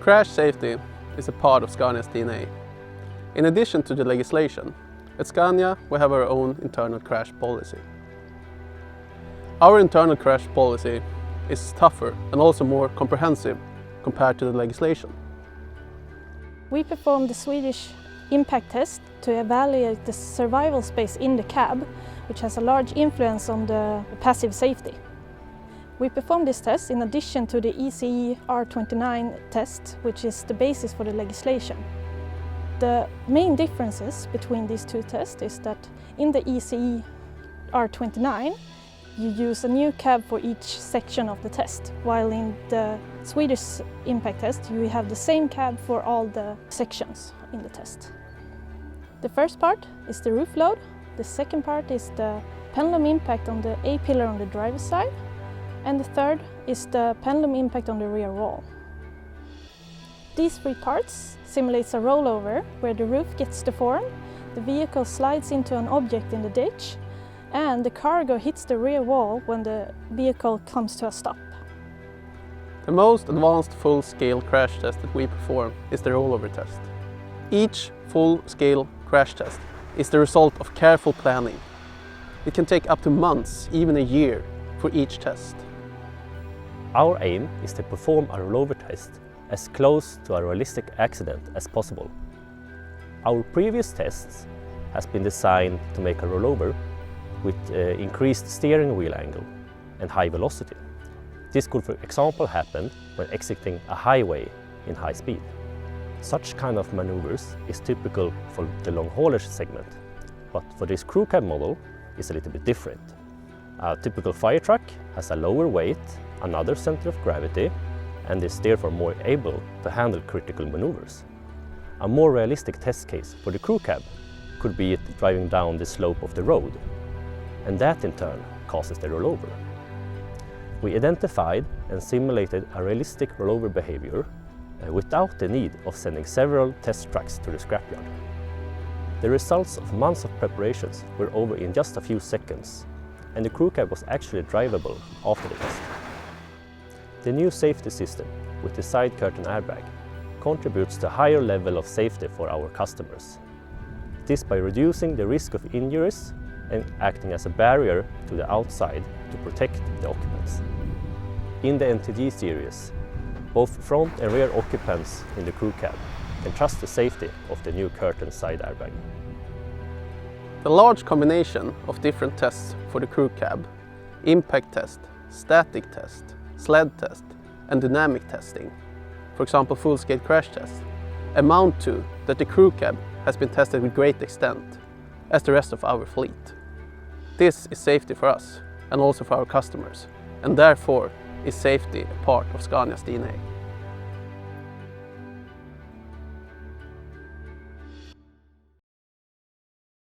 Crash safety is a part of Scania's DNA. In addition to the legislation, at Scania we have our own internal crash policy. Our internal crash policy is tougher and also more comprehensive compared to the legislation. We performed the Swedish impact test to evaluate the survival space in the cab, which has a large influence on the passive safety. We performed this test in addition to the ECE R29 test, which is the basis for the legislation. The main differences between these two tests is that in the ECE R29 you use a new cab for each section of the test, while in the Swedish impact test you have the same cab for all the sections in the test. The first part is the roof load, the second part is the pendulum impact on the A-pillar on the driver's side, and the third is the pendulum impact on the rear wall. These three parts simulates a rollover where the roof gets deformed, the vehicle slides into an object in the ditch, and the cargo hits the rear wall when the vehicle comes to a stop. The most advanced full-scale crash test that we perform is the rollover test. Each full-scale crash test is the result of careful planning. It can take up to months, even a year, for each test. Our aim is to perform a rollover test as close to a realistic accident as possible. Our previous tests has been designed to make a rollover with increased steering wheel angle and high velocity. This could, for example, happen when exiting a highway in high speed. Such kind of maneuvers is typical for the long haulage segment, but for this CrewCab model it's a little bit different. A typical fire truck has a lower weight, another center of gravity, and is therefore more able to handle critical maneuvers. A more realistic test case for the CrewCab could be it driving down the slope of the road, and that in turn causes the rollover. We identified and simulated a realistic rollover behavior without the need of sending several test trucks to the scrapyard. The results of months of preparations were over in just a few seconds, and the CrewCab was actually drivable after the test. The new safety system with the side curtain airbag contributes to a higher level of safety for our customers. This by reducing the risk of injuries and acting as a barrier to the outside to protect the occupants. In the NTG series, both front and rear occupants in the CrewCab can trust the safety of the new curtain side airbag. The large combination of different tests for the CrewCab, impact test, static test, sled test and dynamic testing, for example full-scale crash test, amount to that the CrewCab has been tested with great extent, as the rest of our fleet. This is safety for us and also for our customers, and therefore is safety a part of Scania's DNA.